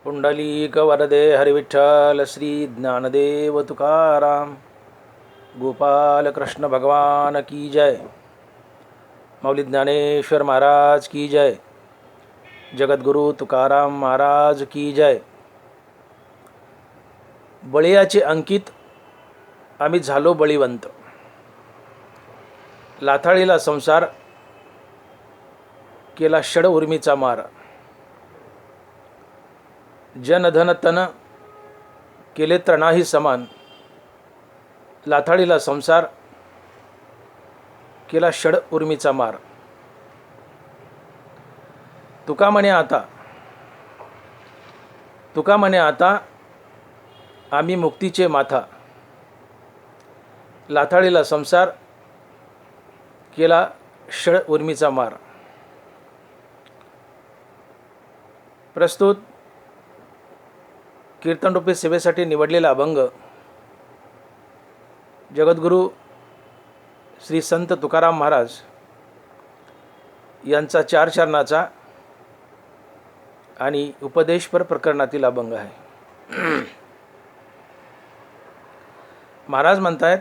पुंडलीक वरदे हरिविठ्ठल श्री ज्ञानदेव तुकाराम गोपाल कृष्ण भगवान की जय। माऊली ज्ञानेश्वर महाराज की जय। जगद्गुरु तुकाराम महाराज की जय। बळीयाचे अंकित आम्ही झालो बळीवंत, लाथाळीला संसार केला षड उर्मीचा मार, जनधन तन केले तणाही समान, लाथाळीला संसार केला षड उर्मीचा मार। तुका म्हणे आता आम्ही मुक्तीचे माथा, लाथाळीला संसार केला षड उर्मीचा मार। प्रस्तुत कीर्तनरूपी सेवेसाठी निवडलेला अभंग जगद्गुरु श्री संत तुकाराम महाराज यांचा 4 चरणाचा आणि उपदेशपर प्रकरणातील अभंग आहे। महाराज म्हणतात,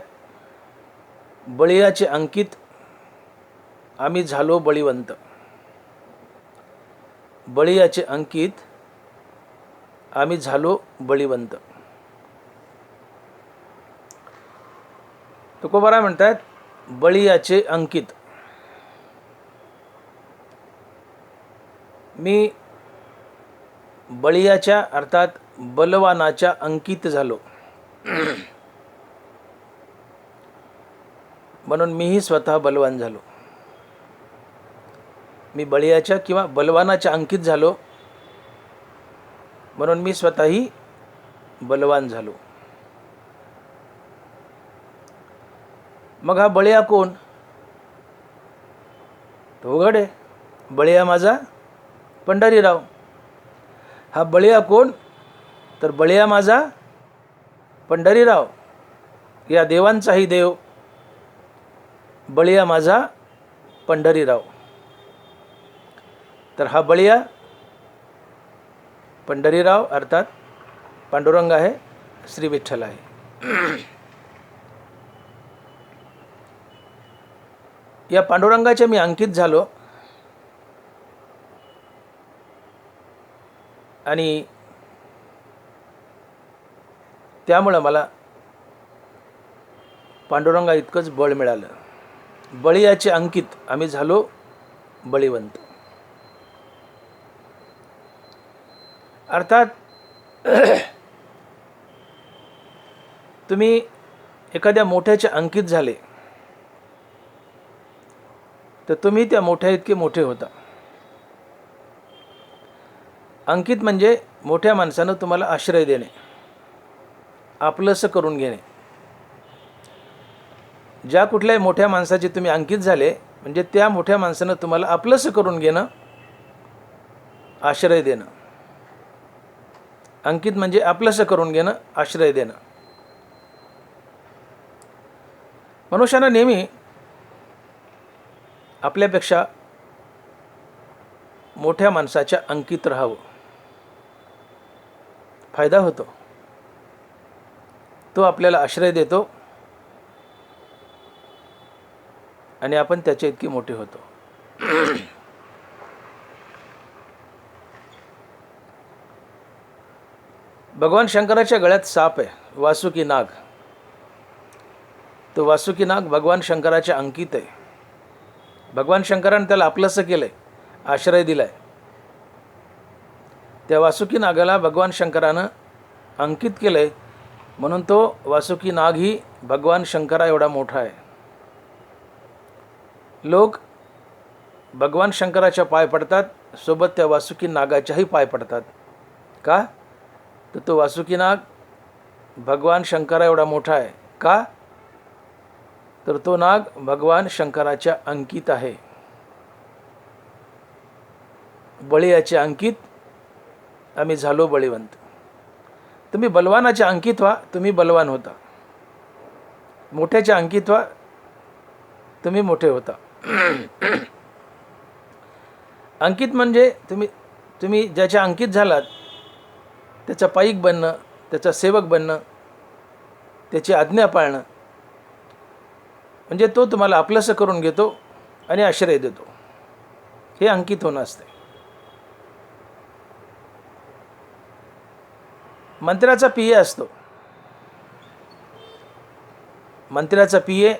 बळीयाचे अंकित आम्ही झालो बळीवंत, बळीयाचे अंकित आम्ही झालो बळीवंत। तुकोबाराय म्हणतात, बळीयाचे अंकित, मी बळीयाच्या अर्थात बलवानाच्या अंकित झालो, म्हणून मीही स्वतः बलवान झालो। मी बळीयाच्या किंवा बलवानाच्या अंकित झालो, म्हणून मी स्वतःही बलवान झालो। मग हा बळीया कोण? तो उघड आहे, बळीया माझा पंढरीराव। हा बळीया कोण? तर बळीया माझा पंढरीराव, या देवांचाही देव बळीया माझा पंढरीराव। तर हा बळीया पंढरीराव अर्थात पांडुरंग आहे, श्री विठ्ठल आहे। या पांडुरंगाचे मी अंकित झालो आणि त्यामुळं मला पांडुरंगा इतकंच बळ मिळालं। बळीयाचे अंकित आम्ही झालो बळीवंत। अर्थात तुम्ही एखाद्या मोठ्याचे अंकित झाले तर तुम्ही त्या मोठ्या इतके मोठे होता। अंकित म्हणजे मोठ्या माणसानं तुम्हाला आश्रय देणे, आपलंसं करून घेणे। ज्या कुठल्याही मोठ्या माणसाचे तुम्ही अंकित झाले म्हणजे त्या मोठ्या माणसानं तुम्हाला आपलंसं करून घेणं, आश्रय देणं। अंकित म्हणजे आपलंसं करून घेणं, आश्रय देणं। मनुष्यानं नेहमी आपल्यापेक्षा मोठ्या माणसाच्या अंकित राहावं, फायदा होतो। तो आपल्याला आश्रय देतो आणि आपण त्याच्या इतके मोठे होतो। भगवान शंकराच्या गळ्यात साप आहे, वासुकी नाग। तो वासुकी नाग भगवान शंकराच्या अंकित आहे। भगवान शंकराने त्याला आपलंसं केलंय, आश्रय दिलाय। त्या वासुकी नागाला भगवान शंकरानं अंकित केलंय, म्हणून तो वासुकी नाग ही भगवान शंकरा एवढा मोठा आहे। लोक भगवान शंकराच्या पाय पडतात, सोबत त्या वासुकी नागाच्याही पाय पडतात। का? तर तो वासुकी नाग भगवान शंकरा एवढा मोठा आहे। का? तर तो नाग भगवान शंकराच्या अंकित आहे। बळीयाचे अंकित आम्ही झालो बळीवंत। तुम्ही बलवानाच्या अंकित व्हा, तुम्ही बलवान होता। मोठ्याच्या अंकित व्हा, तुम्ही मोठे होता। अंकित म्हणजे तुम्ही ज्याच्या अंकित झालात त्याचा पाईक बनणं, त्याचा सेवक बनणं, त्याची आज्ञा पाळणं, म्हणजे तो तुम्हाला आपलंसं करून घेतो आणि आश्रय देतो. हे अंकित होणं असते. मंत्र्याचा पिये असतो. मंत्र्याचा पिये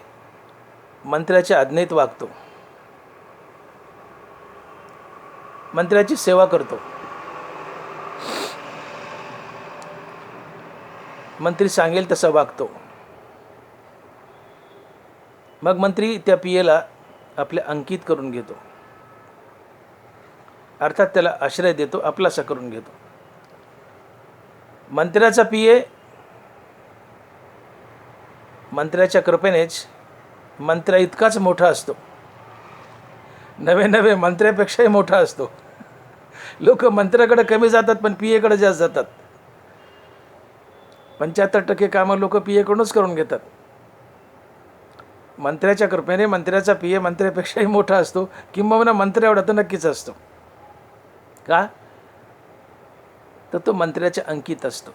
मंत्र्याच्या आज्ञेत वागतो, मंत्र्याची सेवा करतो. मंत्री सांगेल तसा वागतो. मग मंत्री त्या पियेला आपल्या अंकित करून घेतो, अर्थात त्याला आश्रय देतो, आपलासा करून घेतो. मंत्र्याचा पिये मंत्र्याच्या कृपेनेच मंत्र्या इतकाच मोठा असतो, नवे मंत्र्यापेक्षाही मोठा असतो. लोक मंत्र्याकडे कमी जातात पण पियेकडे जास्त जातात. 75% कामं लोक पियेकडूनच करून घेतात. मंत्र्याच्या कृपेने मंत्र्याचा पिये मंत्र्यापेक्षाही मोठा असतो, किंबहुना मंत्र्या एवढा तर नक्कीच असतो. का? तर तो मंत्र्याच्या अंकित असतो.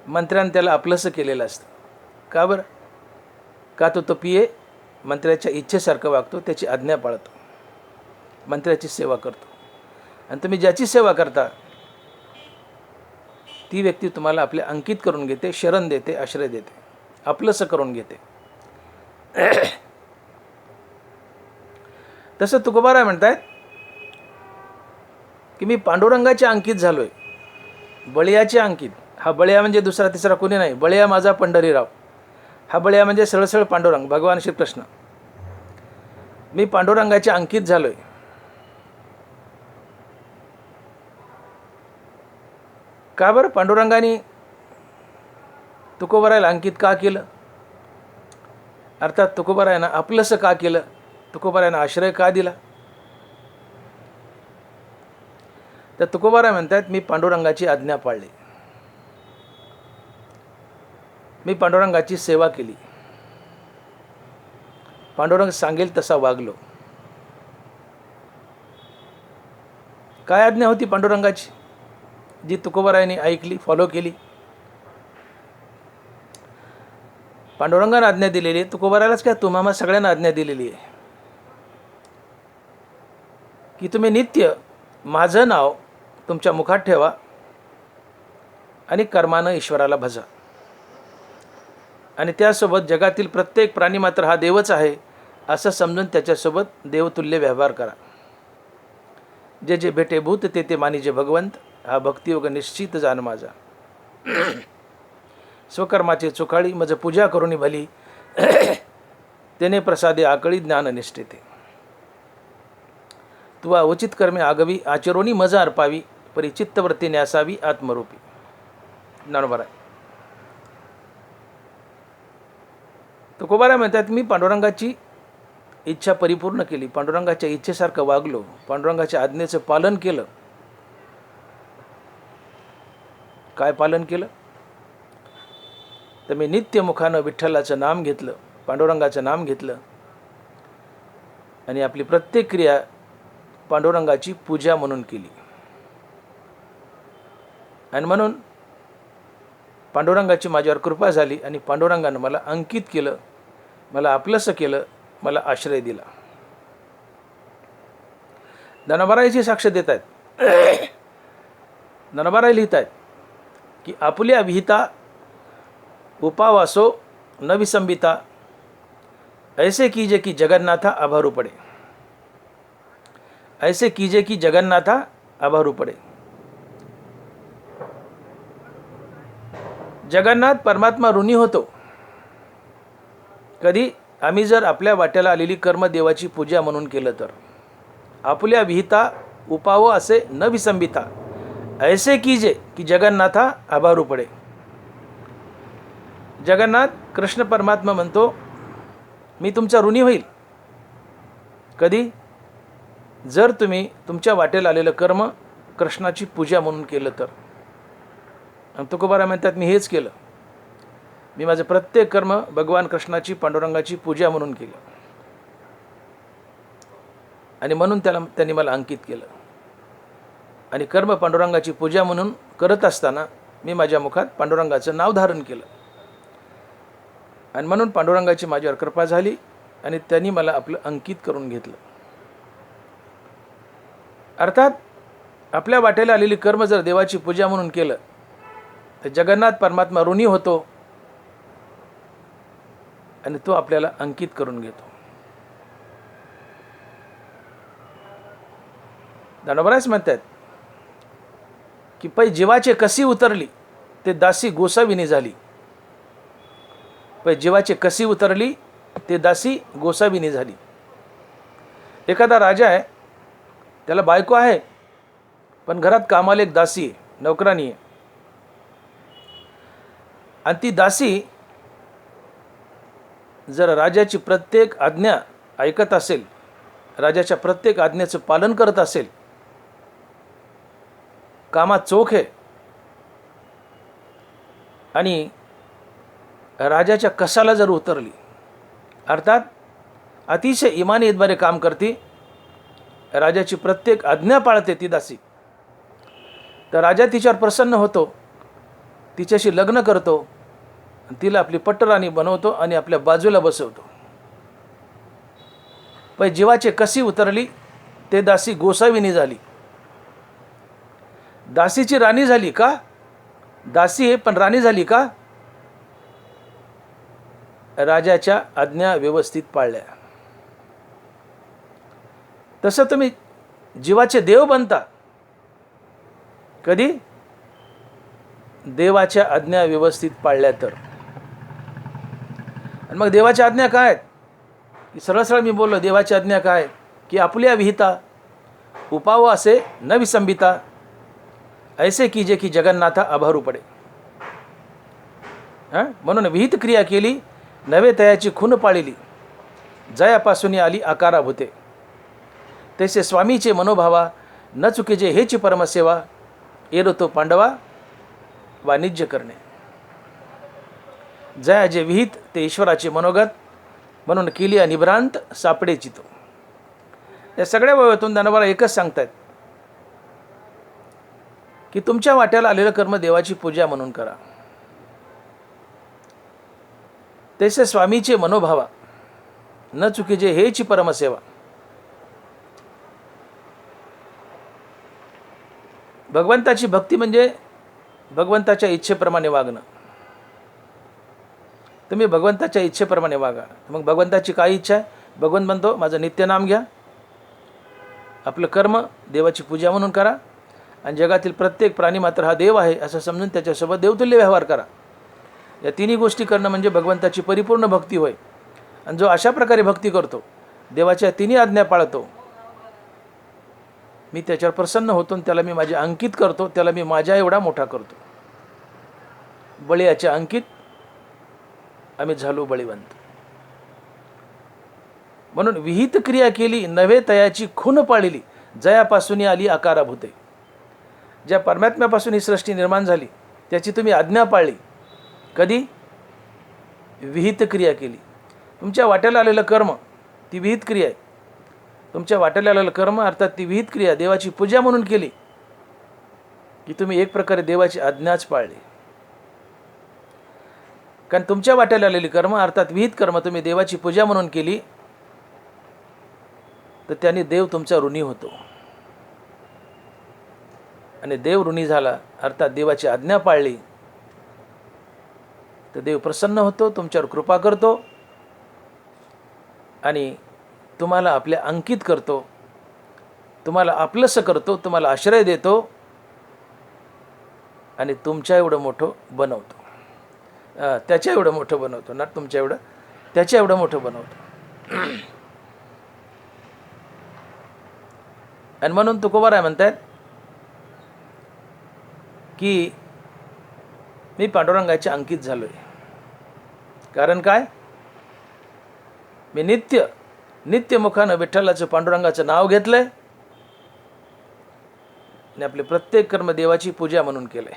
मंत्र्याने त्याला आपलंसं केलेलं असतं. का बरं? का तो पिये मंत्र्याच्या इच्छेसारखं वागतो, त्याची आज्ञा पाळतो, मंत्र्याची सेवा करतो. आणि तुम्ही ज्याची सेवा करता ती व्यक्ती तुम्हाला आपल्या अंकित करून घेते, शरण देते, आश्रय देते, आपलंसं करून घेते. तसं तुकोबाराय म्हणतायत की मी पांडुरंगाच्या अंकित झालोय, बळीयाचे अंकित. हा बळीया म्हणजे दुसरा तिसरा कोणी नाही, बळीया माझा पंढरीराव. हा बळीया म्हणजे सरळ पांडुरंग, भगवान श्रीकृष्ण. मी पांडुरंगाच्या अंकित झालोय. का बरं? पांडुरंगाने तुकोबारायला अंकित का केलं? अर्थात तुकोबारायांना आपलंसं का केलं? तुकोबारायांना आश्रय का दिला? तर तुकोबाराय म्हणतात मी पांडुरंगाची आज्ञा पाळली, मी पांडुरंगाची सेवा केली, पांडुरंग सांगेल तसा वागलो. काय आज्ञा होती पांडुरंगाची जी तुकोबारायांनी ऐकली, फॉलो केली? पांडुरंगाने आज्ञा दिलेली आहे, तुकोबारायलाच काय तुम्हाला सगळ्यांना आज्ञा दिलेली आहे की तुम्ही नित्य माझं नाव तुमच्या मुखात ठेवा आणि कर्मानं ईश्वराला भजा. आणि त्यासोबत जगातील प्रत्येक प्राणी मात्र हा देवच आहे असं समजून त्याच्यासोबत देवतुल्य व्यवहार करा. जे जे भेटे भूत ते ते मानिजे भगवंत, हा भक्तियोग निश्चित जाण माझा. स्वकर्माचे चुकाळी मज पूजा करुणी भली, तेने प्रसादे आकळी ज्ञान निष्ठेते. तुवा उचित कर्मे आगवी, आचरोनी मजा अर्पावी, परी चित्तवृत्ती न्यासावी आत्मरूपी. ज्ञानोबा तुकोबाराय म्हणतात मी पांडुरंगाची इच्छा परिपूर्ण केली, पांडुरंगाच्या इच्छेसारखं वागलो, पांडुरंगाच्या आज्ञेचं पालन केलं. काय पालन केलं? तर मी नित्य मुखानं विठ्ठलाचं नाम घेतलं, पांडुरंगाचं नाम घेतलं आणि आपली प्रत्येक क्रिया पांडुरंगाची पूजा म्हणून केली. आणि म्हणून पांडुरंगाची माझ्यावर कृपा झाली आणि पांडुरंगानं मला अंकित केलं, मला आपलंसं केलं, मला आश्रय दिला. ज्ञानोबारायची साक्ष देत आहेत. ज्ञानोबाराय लिहित आहेत की आपुल्या विहिता उपावासो न विसंबिता, ऐसे कीजे की जगन्नाथा आभारू पडे. ऐसे कीजे की जगन्नाथा आभारू पडे. जगन्नाथ परमात्मा ऋणी होतो कधी? आम्ही जर आपल्या वाट्याला आलेली कर्म देवाची पूजा म्हणून केलं तर. आपुल्या विहिता उपाव असे न विसंबिता, ऐसे कीजे की जगन्नाथा आभारू पडे. जगन्नाथ कृष्ण परमात्मा म्हणतो मी तुमचा ऋणी होईल कधी? जर तुम्ही तुमच्या वाटेला आलेलं कर्म कृष्णाची पूजा म्हणून केलं तर. आणि तुकोबाराय म्हणतात मी हेच केलं, मी माझं प्रत्येक कर्म भगवान कृष्णाची, पांडुरंगाची पूजा म्हणून केलं आणि म्हणून त्यांनी मला अंकित केलं. आणि कर्म पांडुरंगाची पूजा म्हणून करत असताना मी माझ्या मुखात पांडुरंगाचं नाव धारण केलं आणि म्हणून पांडुरंगाची माझ्यावर कृपा झाली आणि त्यांनी मला आपलं अंकित करून घेतलं. अर्थात आपल्या वाटेला आलेली कर्म जर देवाची पूजा म्हणून केलं तर जगन्नाथ परमात्मा ऋणी होतो आणि तो आपल्याला अंकित करून घेतो. दानोबरास म्हणतात की पै जीवाचे कसी उतरली ते दासी गोसाविनी झाली. पै जीवाचे कसी उतरली ते दासी गोसाविनी झाली. एखादा राजा आहे, त्याला बायको आहे, पण घरात कामाला एक दासी आहे, नोकरानी आहे. आणि ती दासी जर राजाची प्रत्येक आज्ञा ऐकत असेल, राजाच्या प्रत्येक आज्ञेचं पालन करत असेल, कामात चोख आहे आणि राजाच्या कसाला जर उतरली, अर्थात अतिशय इमानीद्वारे काम करते, राजाची प्रत्येक आज्ञा पाळते ती दासी, तर राजा तिच्यावर प्रसन्न होतो, तिच्याशी लग्न करतो, तिला आपली पट्टराणी बनवतो आणि आपल्या बाजूला बसवतो. पण जीवाचे कसी उतरली ते दासी गोसाविनी झाली. दासीची राणी झाली का? दासी आहे पण राणी झाली का? राजाच्या आज्ञा व्यवस्थित पाळल्या. तसं तुम्ही जीवाचे देव बनता कधी? देवाच्या आज्ञा व्यवस्थित पाळल्या तर. आणि मग देवाच्या आज्ञा काय आहेत? की सरळ सरळ मी बोललो, देवाची आज्ञा काय? की आपुल्या विहिता उपाव असे न विसंबिता ऐसे कीजे की जगन्नाथा आभारू पडे. म्हणून विहित क्रिया केली नवे तयाची खून पाळिली जयापासून आली आकारा भूते. तैसे स्वामीचे मनोभावा न चुकीचे हेची परमसेवा एरो तो पांडवा वाणिज्य करणे. जया जे विहित ते ईश्वराचे मनोगत म्हणून केली अनिभ्रांत सापडे चितो. या सगळ्या वयातून दानवाला एकच सांगतायत की तुमच्या वाट्याला आलेलं कर्म देवाची पूजा म्हणून करा. तैसे स्वामीचे मनोभावा न चुकीचे हेची परमसेवा. भगवंताची भक्ती म्हणजे भगवंताच्या इच्छेप्रमाणे वागणं. तुम्ही भगवंताच्या इच्छेप्रमाणे वागा. मग भगवंताची काय इच्छा आहे? भगवंत म्हणतो माझं नित्यनाम घ्या, आपलं कर्म देवाची पूजा म्हणून करा आणि जगातील प्रत्येक प्राणी मात्र हा देव आहे असं समजून त्याच्यासोबत देवतुल्य व्यवहार करा. या तिन्ही गोष्टी करणं म्हणजे भगवंताची परिपूर्ण भक्ती होय. आणि जो अशा प्रकारे भक्ती करतो, देवाच्या तिन्ही आज्ञा पाळतो, मी त्याच्यावर प्रसन्न होतो, त्याला मी माझे अंकित करतो, त्याला मी माझ्या एवढा मोठा करतो. बळीयाचे अंकित आम्ही झालो बळीवंत. म्हणून विहित क्रिया केली नव्हे तयाची खून पाळिली जयापासून आली आकाराभूते. ज्या परमात्म्यापासून ही सृष्टी निर्माण झाली त्याची तुम्ही आज्ञा पाळली. कधी? विहित क्रिया केली. तुमच्या वाट्याला आलेलं कर्म ती विहित क्रिया आहे. तुमच्या वाट्याला आलेलं कर्म अर्थात ती विहित क्रिया देवाची पूजा म्हणून केली की तुम्ही एक प्रकारे देवाची आज्ञाच पाळली. कारण तुमच्या वाट्याला आलेली कर्म अर्थात विहित कर्म तुम्ही देवाची पूजा म्हणून केली तर त्याने देव तुमचा ऋणी होतो. आणि देव ऋणी झाला अर्थात देवाची आज्ञा पाळली तर देव प्रसन्न होतो, तुमच्यावर कृपा करतो आणि तुम्हाला आपल्या अंकित करतो, तुम्हाला आपलंसं करतो, तुम्हाला आश्रय देतो आणि तुमच्या एवढं मोठं बनवतो. त्याच्या एवढं मोठं बनवतो, ना तुमच्या एवढं, त्याच्या एवढं मोठं बनवतो. आणि म्हणून तुकोबाराय म्हणतात की मी पांडुरंगाच्या अंकित झालोय. कारण काय? मी नित्य मुखानं विठ्ठलाचं पांडुरंगाचं नाव घेतलंय आणि आपले प्रत्येक कर्म देवाची पूजा म्हणून केलंय.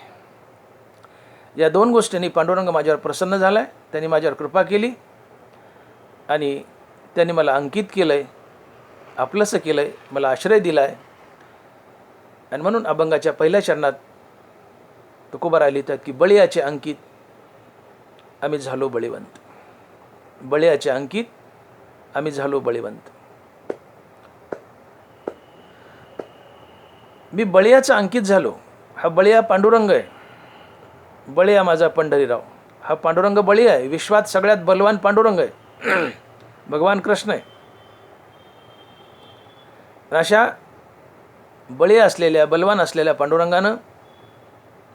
या दोन गोष्टींनी पांडुरंग माझ्यावर प्रसन्न झालाय, त्यांनी माझ्यावर कृपा केली आणि त्यांनी मला अंकित केलंय, आपलंसं केलंय, मला आश्रय दिलाय आणि म्हणून अभंगाच्या पहिल्या चरणात तुकोबाराय लिहितात की बळीयाचे अंकित आम्ही झालो बळीवंत. बळीयाचे अंकित आम्ही झालो बळीवंत. मी बळीयाचा अंकित झालो. हा बळीया पांडुरंग आहे. बळीया माझा पंढरीराव. हा पांडुरंग बळी आहे. विश्वात सगळ्यात बलवान पांडुरंग आहे. भगवान कृष्ण आहे. अशा बळी असलेल्या बलवान असलेल्या पांडुरंगानं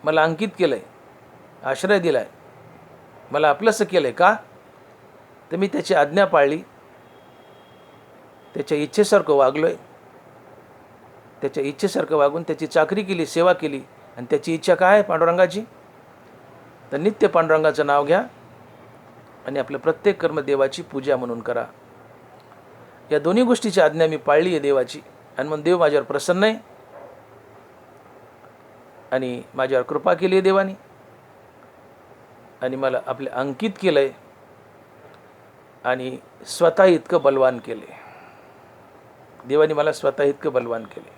मला अंकित केलं आहे, आश्रय दिला आहे, मला आपलंसं केलं आहे. का तर मी त्याची आज्ञा पाळली, त्याच्या इच्छेसारखं वागलो आहे. त्याच्या इच्छेसारखं वागून त्याची चाकरी केली, सेवा केली. आणि त्याची इच्छा काय आहे पांडुरंगाची? तर नित्य पांडुरंगाचं नाव घ्या आणि आपलं प्रत्येक कर्म देवाची पूजा म्हणून करा. या दोन्ही गोष्टीची आज्ञा मी पाळली आहे देवाची. आणि मग देव माझ्यावर प्रसन्न आहे आणि माझ्यावर कृपा केली आहे देवानी आणि मला आपले अंकित केलं आहे आणि स्वतः इतकं बलवान केले. देवानी मला स्वतः इतकं बलवान केले.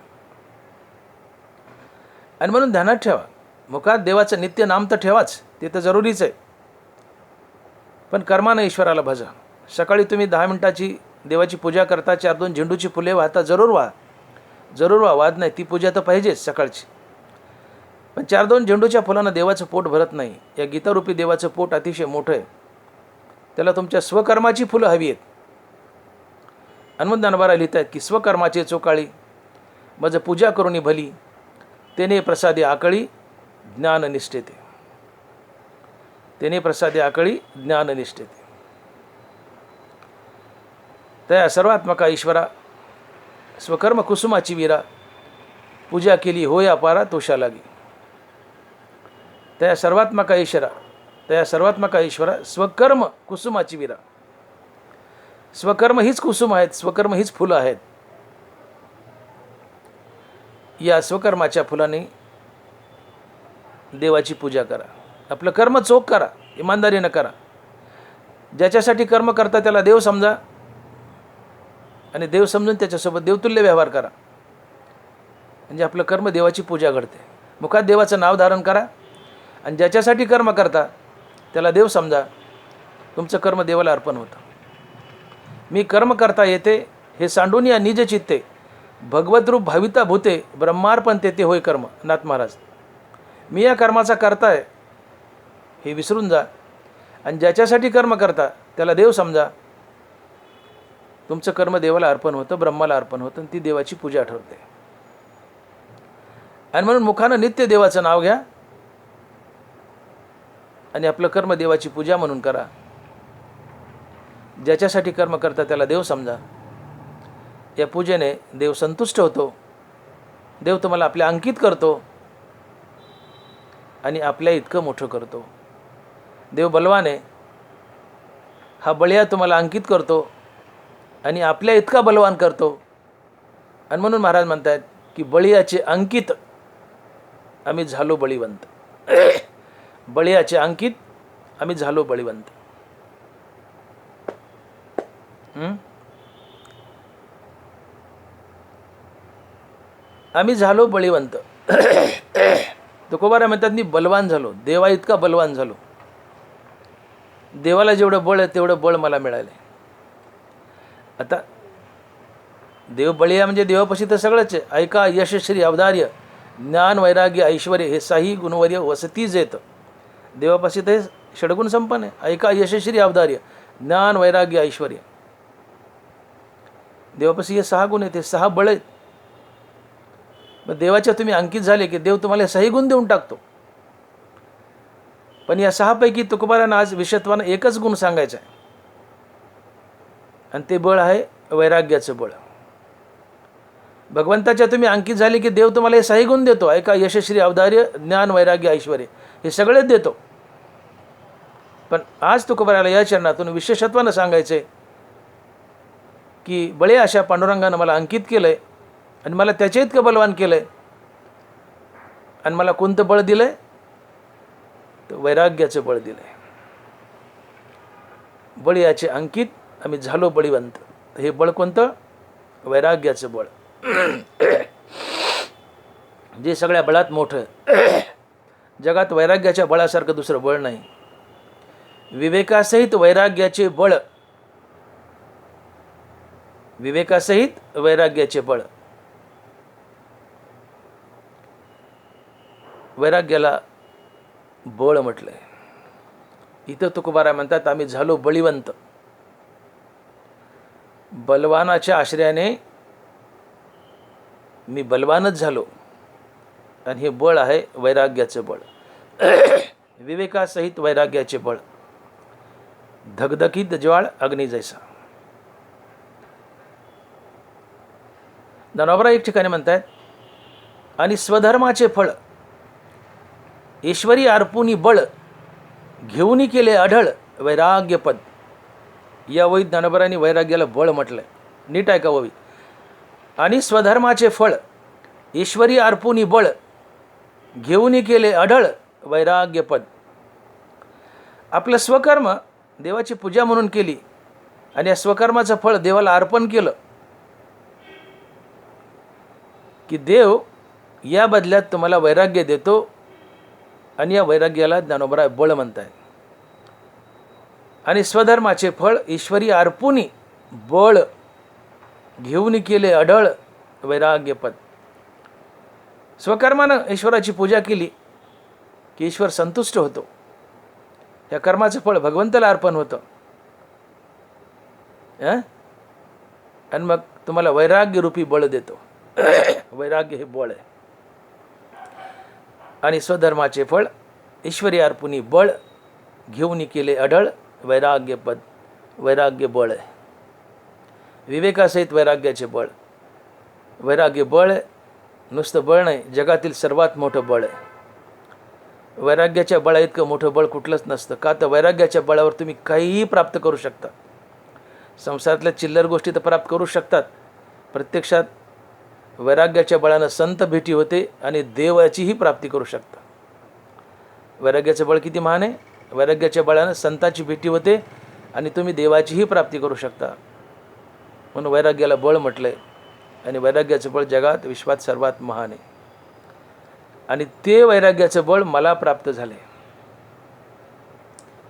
आणि म्हणून ध्यानात ठेवा, मुखात देवाचं नित्य नाम तर ठेवाच, ते तर जरुरीच आहे. पण कर्मानं ईश्वराला भजा. सकाळी तुम्ही 10 मिनिटाची देवाची पूजा करता, 4-2 झेंडूची फुले वाहता, जरूर व्हा, जरूर व्हा, वाद नाही. ती पूजा तर पाहिजेच सकाळची. पण 4-2 झेंडूच्या फुलांना देवाचं पोट भरत नाही. या गीतारूपी देवाचं पोट अतिशय मोठं आहे. त्याला तुमच्या स्वकर्माची फुलं हवी आहेत. हनुमंत ज्ञानोबा लिहित आहेत की स्वकर्माचे चोकाळी मज पूजा करुणी भली, तेने प्रसादे आकळी ज्ञाननिष्ठेते. तेने प्रसादे आकळी ज्ञाननिष्ठेते. त्या सर्वात्मका ईश्वरा स्वकर्म कुसुमाची वीरा, पूजा केली होय अपारा तोषा लागी. त्या सर्वात्मका ईश्वरा स्वकर्म कुसुमाची वीरा. स्वकर्म हीच कुसुम आहेत, स्वकर्म हीच फुलं आहेत. या स्वकर्माच्या फुलांनी देवाची पूजा करा. आपलं कर्म चोख करा, इमानदारीनं करा. ज्याच्यासाठी कर्म करता त्याला देव समजा आणि देव समजून त्याच्यासोबत देवतुल्य व्यवहार करा. म्हणजे आपलं कर्म देवाची पूजा घडते. मुखात देवाचं नाव धारण करा आणि ज्याच्यासाठी कर्म करता त्याला देव समजा. तुमचं कर्म देवाला अर्पण होतं. मी कर्म करता येते हे सांडून या निज चित्ते, भगवतरूप भाविता भूते ब्रह्मार्पण तेते होय कर्म. नाथ महाराज, मी या कर्माचा करता आहे हे विसरून जा आणि ज्याच्यासाठी कर्म करता त्याला देव समजा. तुमचं कर्म देवाला अर्पण होतं, ब्रह्माला अर्पण होतं आणि ती देवाची पूजा ठरते. आणि म्हणून मुखानं नित्य देवाचं नाव घ्या आणि आपलं कर्म देवाची पूजा म्हणून करा. ज्याच्यासाठी कर्म करता त्याला देव समजा. या पूजेने देव संतुष्ट होतो. देव तुम्हाला आपल्या अंकित करतो आणि आपल्या इतकं मोठं करतो. देव बलवान आहे. हा बळीया तुम्हाला अंकित करतो आणि आपल्या इतका बलवान करतो. आणि म्हणून महाराज म्हणतात की बळीयाचे अंकित आम्ही झालो बळीवंत. बळीयाचे अंकित आम्ही झालो बळीवंत. आम्ही झालो बळीवंत. तुकोबाराय म्हणतात मी बलवान झालो, देवा इतका बलवान झालो. देवाला जेवढं बळ आहे तेवढं बळ मला मिळालं. आता देव बळीया म्हणजे देवापाशी तर सगळंच आहे. ऐका यशश्री अवधार्य ज्ञान वैराग्य ऐश्वर हे साही गुणवर्य वसतीच येतं. देवापाशी तर षडगुण संपन्न आहे. ऐका यशश्री अवधार्य ज्ञान वैराग्य ऐश्वर. देवापाशी हे 6 गुण आहेत, हे 6 बळ आहेत. मग देवाच्या तुम्ही अंकित झाले की देव तुम्हाला 6 गुण देऊन टाकतो. पण या 6 पैकी तुकोबारांना आज विषत्वानं एकच गुण सांगायचा आहे आणि ते बळ आहे वैराग्याचं बळ. भगवंताच्या तुम्ही अंकित झाले की देव तुम्हाला हे 6 गुण देतो. ऐका यशश्री अवधार्य ज्ञान वैराग्य ऐश्वर हे सगळेच देतो. पण आज तुकोबाराला या चरणातून विशेषत्वानं सांगायचं आहे की बळे अशा पांडुरंगानं मला अंकित केलं आहे आणि मला त्याच्या इतकं बलवान केलं आहे. आणि मला कोणतं बळ दिलं आहे? तर वैराग्याचं बळ दिलं आहे. बळीयाचे अंकित आम्ही झालो बळीवंत. हे बळ कोणतं? वैराग्याचं बळ. जे सगळ्या बळात मोठं. जगात वैराग्याच्या बळासारखं दुसरं बळ नाही. विवेकासहित वैराग्याचे बळ, विवेकासहित वैराग्याचे बळ. वैराग्याला बळ म्हटलंय. इथं तुकोबाराय म्हणतात, आम्ही झालो बळीवंत. बलवानाच्या आश्रयाने मी बलवानच झालो. आणि हे बळ आहे वैराग्याचं बळ. विवेकासहित वैराग्याचे बळ. धगधकीत ज्वाळ अग्नी जैसा. ज्ञानोबा एक ठिकाणी म्हणतात, आणि स्वधर्माचे फळ ईश्वरी अर्पुनी बळ घेऊनी केले आढळ वैराग्यपद. या वहीत ज्ञानोबांनी वैराग्याला बळ म्हटलंय. नीट आहे का वही? आणि स्वधर्माचे फळ ईश्वरी अर्पुनी बळ घेऊनी केले आढळ वैराग्यपद. आपलं स्वकर्म देवाची पूजा म्हणून केली आणि या स्वकर्माचं फळ देवाला अर्पण केलं की देव या बदल्यात तुम्हाला वैराग्य देतो. आणि या वैराग्याला ज्ञानोबा बळ म्हणताय. आणि स्वधर्माचे फळ ईश्वरी अर्पुनी बळ घेऊन केले अढळ वैराग्यपद. स्वकर्मानं ईश्वराची पूजा केली की ईश्वर संतुष्ट होतो. या कर्माचं फळ भगवंताला अर्पण होतं. आणि मग तुम्हाला वैराग्य रूपी बळ देतो. वैराग्य हे बळ आहे. आणि स्वधर्माचे फळ ईश्वरी अर्पुनी बळ घेऊन केले अढळ वैराग्यपद. वैराग्य बळ आहे. विवेकासहित वैराग्याचे बळ. वैराग्य बळ आहे, नुसतं बळ नाही, जगातील सर्वात मोठं बळ आहे. वैराग्याच्या बळा इतकं मोठं बळ कुठलंच नसतं. का तर वैराग्याच्या बळावर तुम्ही काहीही प्राप्त करू शकता. संसारातल्या चिल्लर गोष्टी तर प्राप्त करू शकतात. प्रत्यक्षात वैराग्याच्या बळानं संत भेटी होते आणि देवाचीही प्राप्ती करू शकता. वैराग्याचं बळ किती महान आहे. वैराग्याच्या बळानं संताची भेटी होते आणि तुम्ही देवाचीही प्राप्ती करू शकता. म्हणून वैराग्याला बळ म्हटलंय. आणि वैराग्याचं बळ जगात विश्वात सर्वात महान आहे. आणि ते वैराग्याचं बळ मला प्राप्त झाले.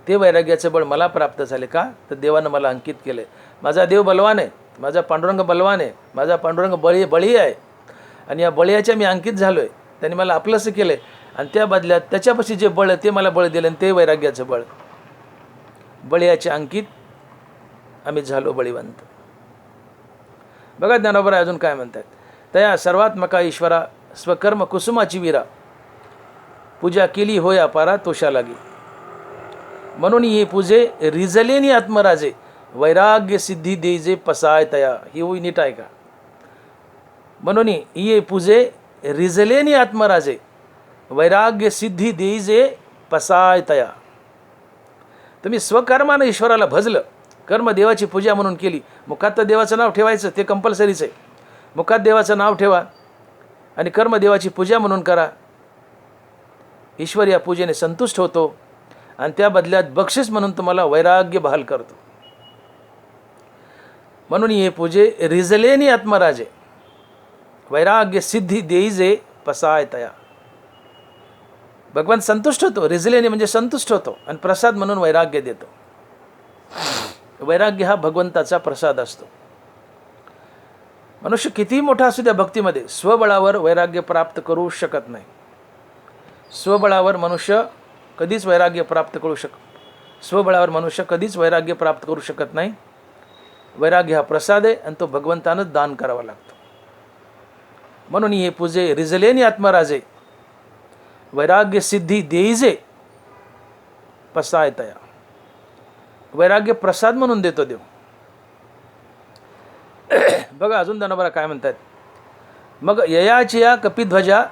ते वैराग्याचं बळ मला प्राप्त झाले का तर देवानं मला अंकित केले. माझा देव बलवान आहे, माझा पांडुरंग बलवान आहे, माझा पांडुरंग बळी आहे. आणि या बळीच्या मी अंकित झालो आहे. त्यांनी मला आपलंसं केलं आहे. आणि त्या बदल्यात त्याच्यापाशी जे बळ आहे ते मला बळ दिलं. आणि ते वैराग्याचं बळ. बळीचे अंकित आम्ही झालो बळीवंत. बघा ज्ञानोबा अजून काय म्हणतात. तया सर्वात्मका ईश्वरा स्वकर्म कुसुमाची वीरा पूजा केली होय अपारा तोषा लागी. म्हणून ही पूजे रिजलेनी आत्मराजे वैराग्य सिद्धी देजे पसाय तया. ही होई नीट आहे का. म्हणून ही पूजे रिजलेनी आत्मराजे वैराग्य सिद्धी देजे पसाय तया. तुम्ही स्वकर्मानं ईश्वराला भजलं. कर्म देवाची पूजा म्हणून केली. मुखात तर देवाचं नाव ठेवायचं, ते कंपल्सरीच आहे. मुखात देवाचं नाव ठेवा आणि कर्म देवाची पूजा म्हणून करा. ईश्वर या पूजेने संतुष्ट होतो आणि त्या बदल्यात बक्षीस म्हणून तुम्हाला वैराग्य बहाल करतो. म्हणून हे पूजे रिजलेनी आत्मराजे वैराग्य सिद्धी देईजे पसाय तया. भगवान संतुष्ट होतो. रिजलेनी म्हणजे संतुष्ट होतो आणि प्रसाद म्हणून वैराग्य देतो. वैराग्य हा भगवंताचा प्रसाद असतो. मनुष्य कितीही मोठा असू द्या भक्तीमध्ये, स्वबळावर वैराग्य प्राप्त करू शकत नाही. स्वबळावर मनुष्य कधीच वैराग्य प्राप्त करू स्वबळावर मनुष्य कधीच वैराग्य प्राप्त करू शकत नाही. वैराग्य हा प्रसाद आहे आणि तो भगवंतानं दान करावा लागतो. म्हणून हे पूजे रिजलेनी आत्मराजे वैराग्य सिद्धी देईजे पसाय तया. वैराग्य प्रसाद म्हणून देतो देव. बघा अजून ज्ञानोबा काय म्हणतात. मग ययाचिया कपिध्वजा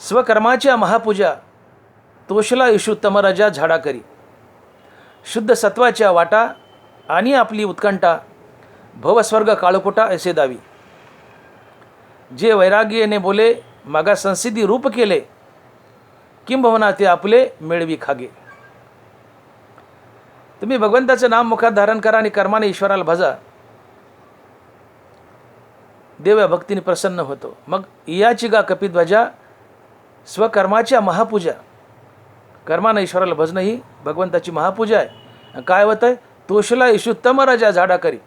स्वकर्माच्या महापूजा तोषला इशू तमराजा झाडा करी. शुद्ध सत्वाच्या वाटा आणि आपली उत्कंठा भवस्वर्ग काळोकोटा ऐसे दावी. जे वैराग्याने बोले मागा संसिद्धी रूप केले किंबहुना ते आपले मिळवी खागे. तुम्ही भगवंताचं नाम मुखात धारण करा आणि कर्माने ईश्वराला भजा. देव या भक्तीने प्रसन्न होतो. मग याची गा कपिध्वजा स्वकर्माच्या महापूजा. कर्मानं ईश्वराला भजणं ही भगवंताची महापूजा आहे. काय होतं आहे? तोषला ईशुत्तम राजा झाडा करी.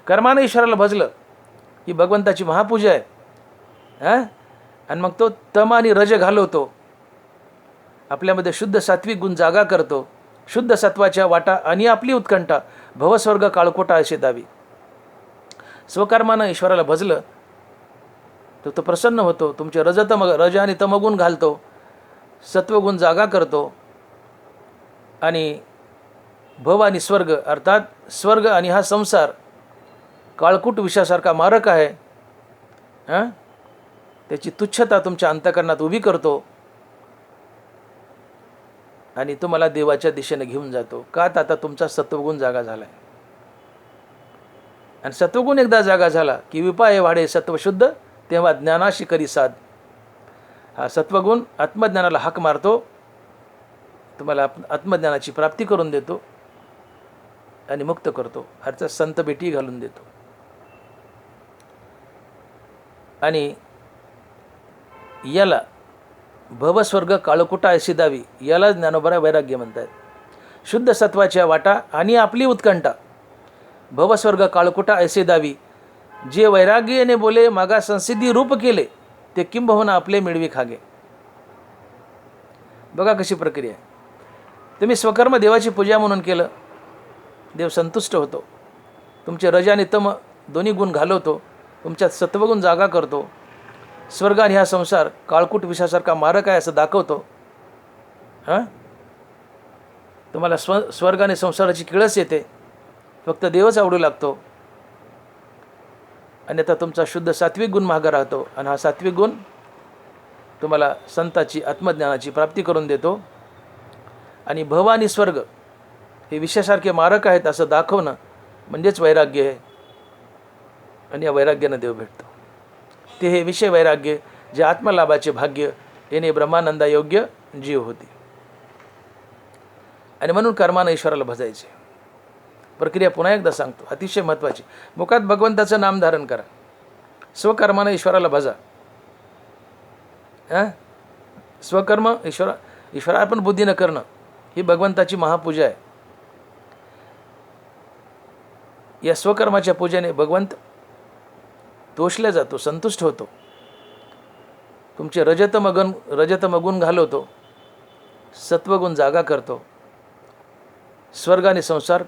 कर्मानं ईश्वराला भजलं ही भगवंताची महापूजा आहे. हां, आणि मग तो तम आणि रज घालवतो, आपल्यामध्ये शुद्ध सात्विक गुण जागा करतो. शुद्ध सत्वाच्या वाटा आणि आपली उत्कंठा भवस्वर्ग काळकोटा असे दावी. स्वकर्मानं ईश्वराला भजलं तर तो प्रसन्न होतो. तुमचे रज आणि तमगुण घालतो, सत्वगुण जागा करतो. आणि भव आणि स्वर्ग अर्थात स्वर्ग आणि हा संसार काळकूट विषासारखा मारक आहे. हां, त्याची तुच्छता तुमच्या अंतःकरणात उभी करतो आणि तुम्हाला देवाच्या दिशेने घेऊन जातो. का? तर आता तुमचा सत्वगुण जागा झाला आहे. आणि सत्वगुण एकदा जागा झाला की विपाये वाढे सत्वशुद्ध, तेव्हा ज्ञानाशी करी साध. हा सत्वगुण आत्मज्ञानाला हाक मारतो, तुम्हाला आत्मज्ञानाची प्राप्ती करून देतो आणि मुक्त करतो. अर्थात संत बेटी घालून देतो. आणि याला भवस्वर्ग काळकुटा अशी दावी, याला ज्ञानोबरा वैराग्य म्हणतात. शुद्ध सत्वाच्या वाटा आणि आपली उत्कंठा भवस्वर्ग काळकुटा ऐसे दावी. जे वैराग्याने बोले मागा संसिद्धी रूप केले, ते किंबहुना आपले मिळवी खागे. बघा कशी प्रक्रिया आहे. तुम्ही स्वकर्म देवाची पूजा म्हणून केलं, देव संतुष्ट होतो. तुमचे रज आणि तम दोन्ही गुण घालवतो, तुमच्यात सत्वगुण जागा करतो. स्वर्ग आणि हा संसार काळकूट विषासारखा मारक आहे असं दाखवतो. हां, तुम्हाला स्वर्ग आणि संसाराची किळस येते, फक्त देवच आवडू लागतो. आणि आता तुमचा शुद्ध सात्विक गुण मागं राहतो. आणि हा सात्विक गुण तुम्हाला संताची आत्मज्ञानाची प्राप्ती करून देतो. आणि भव आणि स्वर्ग हे विषयासारखे मारक आहेत असं दाखवणं म्हणजेच वैराग्य आहे. आणि या वैराग्यानं देव भेटतो. ते हे विषय वैराग्य जे आत्मलाभाचे भाग्य येणे ब्रह्मानंदा योग्य जीव होते. आणि म्हणून कर्मानं ईश्वराला भजायचे. प्रक्रिया पुन्हा एकदा सांगतो, अतिशय महत्त्वाची. मुखात भगवंताचं नाम धारण करा, स्वकर्मानं ईश्वराला भजा. हां, स्वकर्म ईश्वरार्पण बुद्धीनं करणं ही भगवंताची महापूजा आहे. या स्वकर्माच्या पूजेने भगवंत तोषला जातो, संतुष्ट होतो. तुमचे रजतमगुण घालवतो, सत्वगुण जागा करतो. स्वर्ग आणि संसार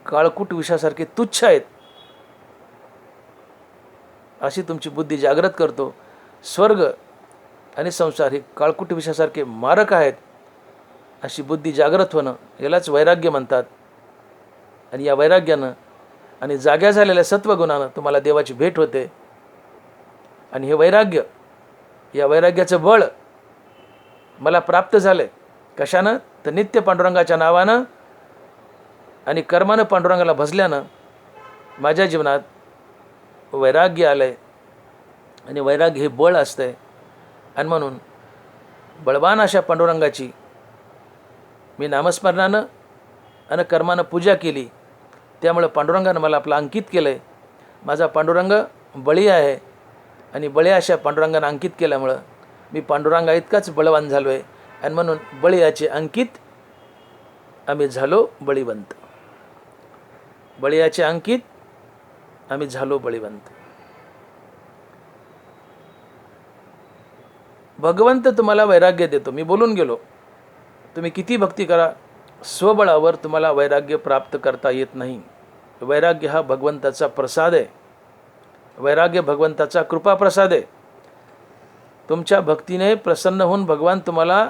काळकूट विषासारखे तुच्छ आहेत अशी तुमची बुद्धी जागृत करतो. स्वर्ग आणि संसार हे काळकूट विषासारखे मारक आहेत अशी बुद्धी जागृत होणं यालाच वैराग्य म्हणतात. आणि या वैराग्यानं आणि जाग्या झालेल्या सत्वगुणानं तुम्हाला देवाची भेट होते. आणि हे वैराग्य, या वैराग्याचं बळ मला प्राप्त झालं आहे. कशानं? तर नित्य पांडुरंगाच्या नावानं आणि कर्मानं पांडुरंगाला भजल्यानं माझ्या जीवनात वैराग्य आलं आहे. आणि वैराग्य हे बळ असतं आहे. आणि म्हणून बळवान अशा पांडुरंगाची मी नामस्मरणानं आणि कर्मानं पूजा केली. त्यामुळे पांडुरंगानं मला आपलं अंकित केलं आहे. माझा पांडुरंग बळी आहे. आणि बळी अशा पांडुरंगानं अंकित केल्यामुळं मी पांडुरंगा इतकाच बळवान झालो आहे. आणि म्हणून बळीयाचे अंकित आम्ही झालो बळीवंत. बळीयाचे अंकित आम्ही झालो बळीवंत. भगवंत तुम्हाला वैराग्य देतो. मी बोलून गेलो, तुम्ही किती भक्ती करा, स्वबळावर तुम्हाला वैराग्य प्राप्त करता येत नाही. वैराग्य हा भगवंताचा प्रसाद आहे. वैराग्य भगवंताचा कृपा प्रसाद आहे. तुमच्या भक्तीने प्रसन्न होऊन भगवान तुम्हाला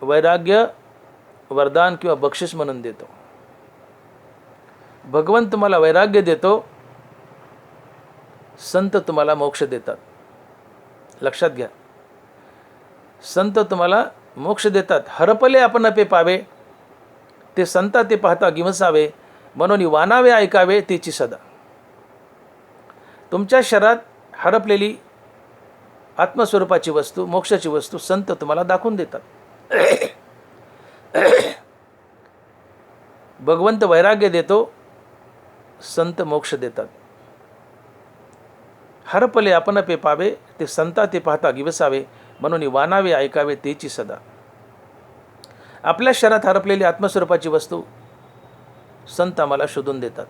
वैराग्य वरदान किंवा बक्षीस म्हणून देतो. भगवान तुम्हाला वैराग्य देतो, संत तुम्हाला मोक्ष देतात. लक्षात घ्या, संत तुम्हाला मोक्ष देतात. हरपले आपण पे पावे, ते संता ते पाहता गिमसावे, म्हणून वानावे ऐकावे तेची सदा. तुमच्या शरीरात हरपलेली आत्मस्वरूपाची वस्तू, मोक्षाची वस्तू संत तुम्हाला दाखवून देतात. भगवंत वैराग्य देतो, संत मोक्ष देतात. हरपले आपण पे पावे, ते संता ते पाहता गिवसावे, म्हणून वानावे ऐकावे तेची सदा. आपल्या शरीरात हरपलेली आत्मस्वरूपाची वस्तू संत आम्हाला शोधून देतात.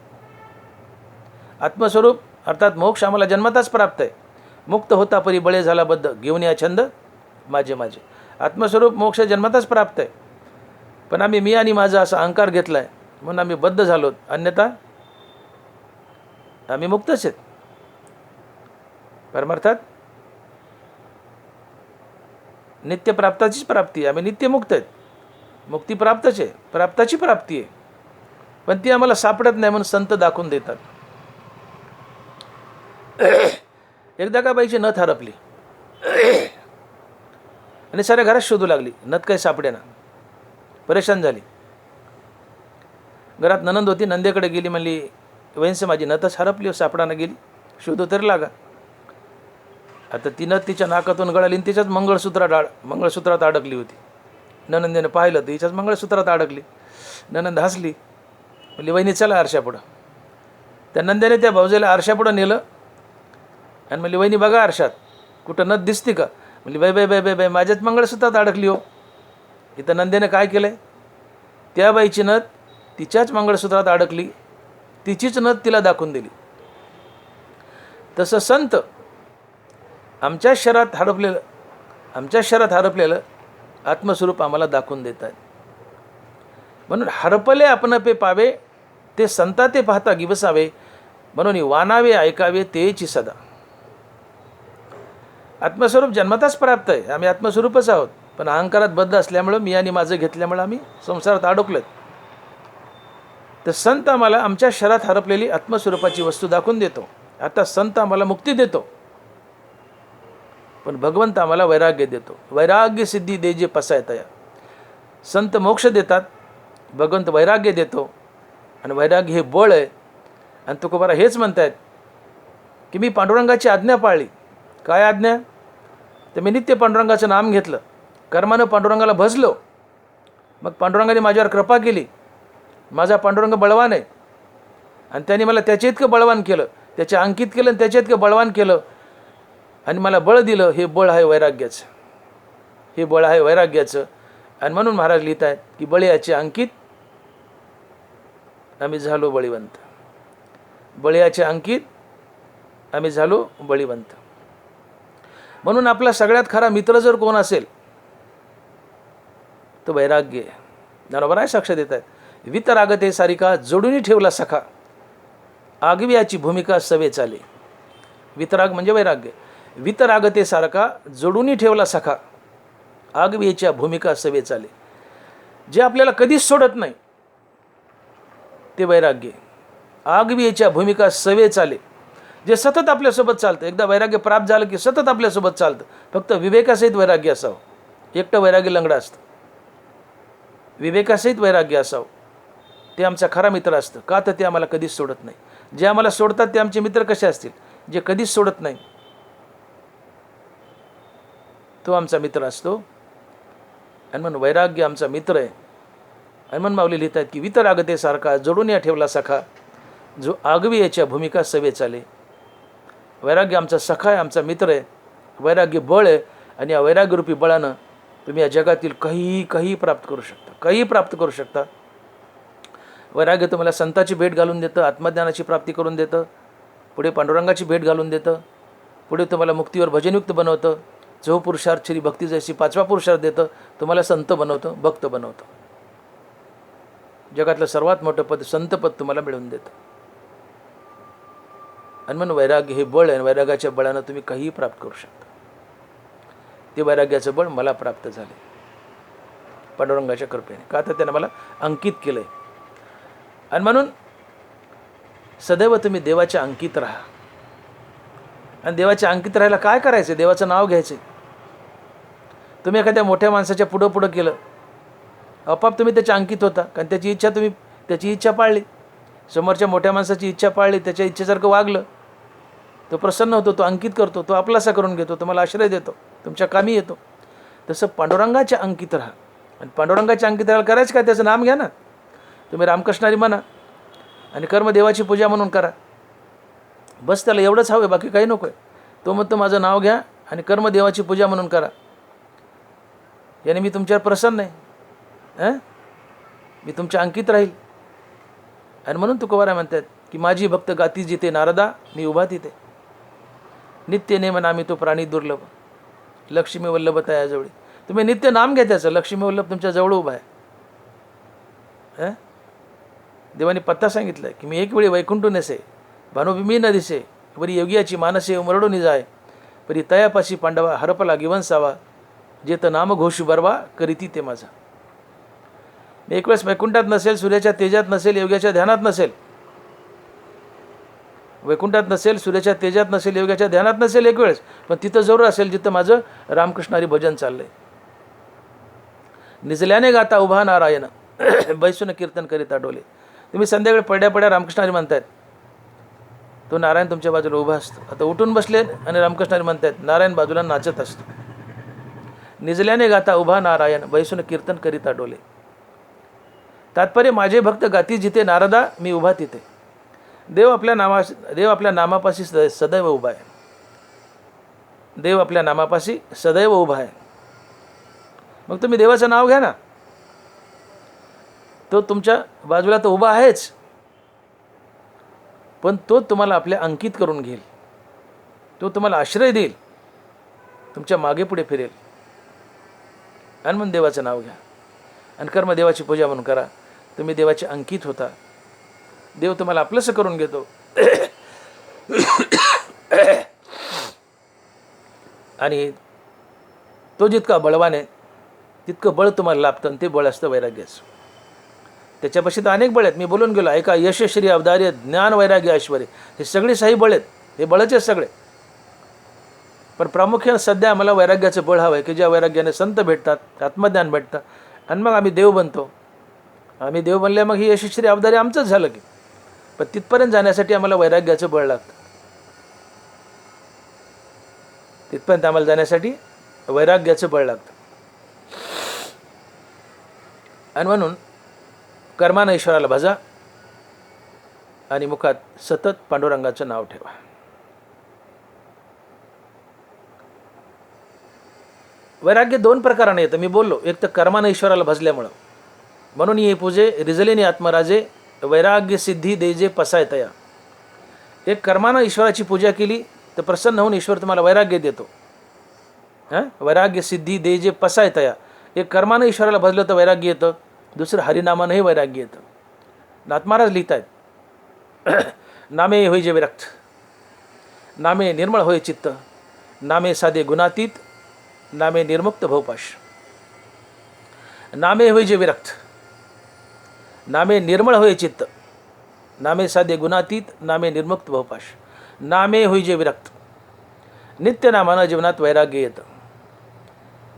आत्मस्वरूप अर्थात मोक्ष आम्हाला जन्मताच प्राप्त आहे. मुक्त होता परी बळे झाला बद्ध, घेऊन या छंद माझे माझे. आत्मस्वरूप मोक्ष जन्मताच प्राप्त आहे, पण आम्ही मी आणि माझा असा अहंकार घेतला आहे म्हणून आम्ही बद्ध झालो, अन्यथा आम्ही मुक्तच आहेत. परमार्थात नित्य प्राप्ताचीच प्राप्ती आहे, आम्ही नित्य मुक्त आहेत. मुक्ती प्राप्तच आहे, प्राप्ताची प्राप्ती आहे, पण ती आम्हाला सापडत नाही म्हणून संत दाखवून देतात. एकदा का बाईची नथ हरपली आणि साऱ्या घरात शोधू लागली, नथ काही सापडेना, परेशान झाली. घरात ननंद होती, नंदेकडे गेली, म्हणली वैंस माझी नथच हरपली, सापडाना गेली, शोधू तरी लागा. आता ती नथ तिच्या नाकातून गळाली आणि तिच्याच मंगळसूत्रात अडकली होती. ननंदेने पाहिलं तर तिच्याच मंगळसूत्रात अडकली. ननंद हसली, म्हणली वहिनी चला आरशापुढं. त्या नंदेने त्या भाऊजाला आरशापुढं नेलं आणि म्हणली वहिनी बघा आरशात कुठं नथ दिसते का? म्हणली bye bye bye bye bye माझ्याच मंगळसूत्रात अडकली हो. इथं नंदेने काय केलंय, त्या बाईची नथ तिच्याच मंगळसूत्रात अडकली, तिचीच नथ तिला दाखवून दिली. तसं संत आमच्या शरीरात हरपलेलं आत्मस्वरूप आम्हाला दाखवून देत आहेत. म्हणून हरपले आपण पे पावे, ते संता ते पाहता गिवसावे, म्हणून वानावे ऐकावे तेची सदा. आत्मस्वरूप जन्मताच प्राप्त आहे, आम्ही आत्मस्वरूपच आहोत, पण अहंकारात बद्ध असल्यामुळं मी आणि माझं घेतल्यामुळं आम्ही संसारात अडकलोत. तर संत आम्हाला आमच्या शरीरात हरपलेली आत्मस्वरूपाची वस्तू दाखवून देतो. आता संत आम्हाला मुक्ती देतो, पण भगवंत आम्हाला वैराग्य देतो. वैराग्य सिद्धी दे जे पसायतया. संत मोक्ष देतात, भगवंत वैराग्य देतो, आणि वैराग्य हे बळ आहे. आणि तुकोबारा हेच म्हणतायत की मी पांडुरंगाची आज्ञा पाळली. काय आज्ञा? तर मी नित्य पांडुरंगाचं नाम घेतलं, कर्मानं पांडुरंगाला भजलो, मग पांडुरंगाने माझ्यावर कृपा केली. माझा पांडुरंग बळवान आहे आणि त्याने मला त्याच्या इतकं बळवान केलं, त्याच्या अंकित केलं आणि त्याच्या इतकं बळवान केलं आणि मला बळ दिलं. हे बळ आहे वैराग्याचं, हे बळ आहे वैराग्याचं. आणि म्हणून महाराज लिहित आहेत की बळयाचे अंकित आम्ही झालो बळीवंत. बळयाचे अंकित आम्ही झालो बळीवंत. म्हणून आपला सगळ्यात खरा मित्र जर कोण असेल तो वैराग्य आहे. बरोबर आहे, साक्ष देत आहेत. वितरागते सारिका जोडून ठेवला सखा, आगव्याची भूमिका सवे चाले. वितराग म्हणजे वैराग्य. वितरागते सारखा जोडून ठेवला सखा, आगव्याच्या भूमिका सवे चाले. जे आपल्याला कधीच सोडत नाही ते वैराग्य. आगव्याच्या भूमिका सवे चाले, जे सतत आपल्यासोबत चालतं. एकदा वैराग्य प्राप्त झालं की सतत आपल्यासोबत चालतं. फक्त विवेकासहित वैराग्य असावं. एकटं वैराग्य लंगडं असतं. विवेकासहित वैराग्य असावं, ते आमचा खरा मित्र असतं. का तर ते आम्हाला कधीच सोडत नाही. जे आम्हाला सोडतात ते आमचे मित्र कसे असतील? जे कधीच सोडत नाही तो आमचा मित्र असतो. आणि म्हणून वैराग्य आमचा मित्र आहे. आणि म्हणून माऊली लिहितात की वितरागते सारखा जोडून या ठेवला सखा, जो आगवी याच्या भूमिका सवे चाले. वैराग्य आमचा सखा आहे, आमचा मित्र आहे. वैराग्य बळ आहे, आणि या वैराग्यरूपी बळानं तुम्ही या जगातील काही प्राप्त करू शकता, काही प्राप्त करू शकता. वैराग्य तुम्हाला संताची भेट घालून देतं, आत्मज्ञानाची प्राप्ती करून देतं, पुढे पांडुरंगाची भेट घालून देतं, पुढे तुम्हाला मुक्तीवर भजनयुक्त बनवतं, जो पुरुषार्थ श्री भक्ती जैसी 5वा पुरुषार्थ देतं, तुम्हाला संत बनवतं, भक्त बनवतं. जगातलं सर्वात मोठं पद संतपद तुम्हाला मिळवून देतं. आणि म्हणून वैराग्य हे बळ आहे. वैराग्याच्या बळानं तुम्ही काहीही प्राप्त करू शकता. ते वैराग्याचं बळ मला प्राप्त झाले पांडुरंगाच्या कृपेने. का तर त्यानं मला अंकित केलंय. आणि म्हणून सदैव तुम्ही देवाच्या अंकित राहा. आणि देवाच्या अंकित राहायला काय करायचं? देवाचं नाव घ्यायचं. तुम्ही एखाद्या मोठ्या माणसाच्या पुढं केलं, आपोआप तुम्ही त्याच्या अंकित होता. कारण त्याची इच्छा पाळली. समोरच्या मोठ्या माणसाची इच्छा पाळली, त्याच्या इच्छेसारखं वागलं, तो प्रसन्न होतो, तो अंकित करतो, तो आपलासा करून घेतो, तुम्हाला आश्रय देतो, तुमच्या कामी येतो. तसं पांडुरंगाच्या अंकित राहा. आणि पांडुरंगाच्या अंकित राहायला करायचं काय? त्याचं नाम घ्या ना. तुम्ही रामकृष्णारी म्हणा आणि कर्मदेवाची पूजा म्हणून करा. बस त्याला एवढंच हवं आहे, बाकी काही नको आहे. तो म्हणतो माझं नाव घ्या आणि कर्मदेवाची पूजा म्हणून करा, याने मी तुमच्यावर प्रसन्न आहे, मी तुमच्या अंकित राहील. आणि म्हणून तुकोबाराय म्हणतात की माझी भक्त गाती जिथे नारदा, मी उभा तिथे. नित्य नेम नामी तो प्राणी दुर्लभ, लक्ष्मी वल्लभ तयाजवळी. तुम्ही नित्य नाम घ्या त्याचं, लक्ष्मी वल्लभ तुमच्या जवळ उभा आहे. देवाने पत्ता सांगितलं की मी एक वेळी वैकुंठून नसे, भानुभूमी न दिसे, वरी योगियाची मानसे उमरडून जाय, परी तयापाशी पांडवा हरपला गिवंसावा, जेत नाम घोष बरवा करीती ते माझा. एक वेळेस वैकुंठात नसेल, सूर्याच्या तेजात नसेल, योग्याच्या ध्यानात नसेल, वैकुंठात नसेल, सूर्याच्या तेजात नसेल, योग्याच्या ध्यानात नसेल एक वेळेस, पण तिथं जरूर असेल जिथं माझं रामकृष्णारी भजन चाललंय. निजल्याने गाता उभा नारायण, बैसून कीर्तन करीता डोले. तुम्ही संध्याकाळी पड्या पड्या रामकृष्णारी म्हणतायत, तो नारायण तुमच्या बाजूला उभा असतो. आता उठून बसले आणि रामकृष्णारी म्हणतायत, नारायण बाजूला नाचत असतो. निजल्याने गाता उभा नारायण, बैसून कीर्तन करीता डोले. तात्पर्य माझे भक्त गाती जिथे नारदा, मी उभा तिथे. देव आपल्या नामापाशी सदैव उभा आहे. देव आपल्या नामापाशी सदैव उभा आहे. मग तुम्ही देवाचं नाव घ्या ना, तो तुमच्या बाजूला तर उभा आहेच, पण तो तुम्हाला आपल्या अंकित करून घेईल, तो तुम्हाला आश्रय देईल, तुमच्या मागे पुढे फिरेल. आणि म्हणून देवाचं नाव घ्या आणि कर्मदेवाची पूजा म्हणून करा. तुम्ही देवाचे अंकित होता, देव तुम्हाला आपलंसं करून घेतो. आणि तो जितका बळवान आहे तितकं बळ तुम्हाला लाभतं, आणि ते बळ असतं वैराग्याचं. त्याच्यापाशी तर अनेक बळ आहेत, मी बोलून गेलो. ऐका, यश श्री अवधार्य ज्ञान वैराग्य ऐश्वर्य, हे सगळे काही बळ आहेत, हे बळच आहेत सगळे. पण प्रामुख्याने सध्या आम्हाला वैराग्याचं बळ हवं आहे, की ज्या वैराग्याने संत भेटतात, आत्मज्ञान भेटतं, आणि मग आम्ही देव बनतो. आम्ही देव बनल्या मग ही यशस्वी अवधारी आमचंच झालं की. पण तिथपर्यंत जाण्यासाठी आम्हाला वैराग्याचं बळ लागतं. तिथपर्यंत आम्हाला जाण्यासाठी वैराग्याचं बळ लागतं. आणि म्हणून कर्मानं ईश्वराला भजा आणि मुखात सतत पांडुरंगाचं नाव ठेवा. वैराग्य दोन प्रकाराने येतं, मी बोललो. एक तर कर्मानं ईश्वराला भजल्यामुळं, म्हणून ये पूजे रिजलेने आत्मराजे, वैराग्य सिद्धी देजे पसाय तया. एक कर्मानं ईश्वराची पूजा केली तर प्रसन्न होऊन ईश्वर तुम्हाला वैराग्य देतो. वैराग्य सिद्धी देजे पसाय तया. एक कर्मानं ईश्वराला भजलं तर वैराग्य येतं, दुसरं हरिनामानंही वैराग्य येतं. नाथमहाराज लिहित आहेत, नामे होय जे विरक्त, नामे निर्मळ होय चित्त, नामे साधे गुणातीत, नामे निर्मुक्त भवपाश. नामे होय जे विरक्त, नामे निर्मळ होय चित्त, नामे साधे गुणातीत, नामे निर्मुक्त भवपाश. नामे होय जे विरक्त. नित्य नामानं जीवनात वैराग्य येतं,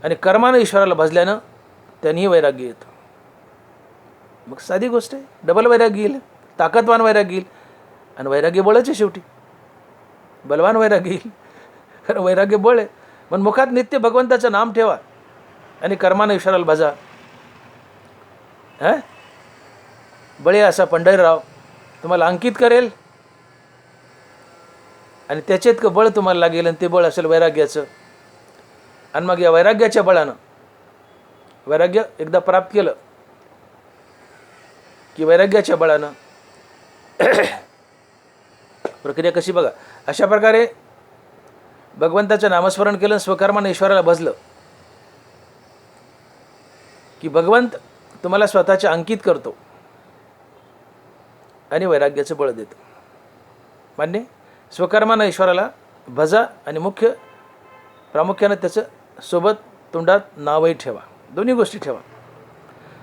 आणि कर्मानं ईश्वराला भजल्यानं त्यांनीही वैराग्य येतं. मग साधी गोष्ट आहे, डबल वैराग्य येईल, ताकदवान वैराग्य येईल. आणि वैराग्य बळच आहे शेवटी, बलवान वैराग्य येईल, कारण वैराग्य बळ आहे. पण मुखात नित्य भगवंताचं नाम ठेवा आणि कर्मानं ईश्वराला भजा. बळे असा पंढरीराव तुम्हाला अंकित करेल, आणि त्याचे इतकं बळ तुम्हाला लागेल, आणि ते बळ असेल वैराग्याचं. आणि मग या वैराग्याच्या बळानं, वैराग्य एकदा प्राप्त केलं की वैराग्याच्या बळानं प्रक्रिया कशी बघा. अशा प्रकारे भगवंताचं नामस्मरण केलं, स्वकर्मानं ईश्वराला भजलं की भगवंत तुम्हाला स्वतःचे अंकित करतो आणि वैराग्याचं बळ देतो. मान्य. स्वकर्मानं ईश्वराला भजा आणि प्रामुख्यानं त्याचं सोबत तोंडात नावही ठेवा. दोन्ही गोष्टी ठेवा.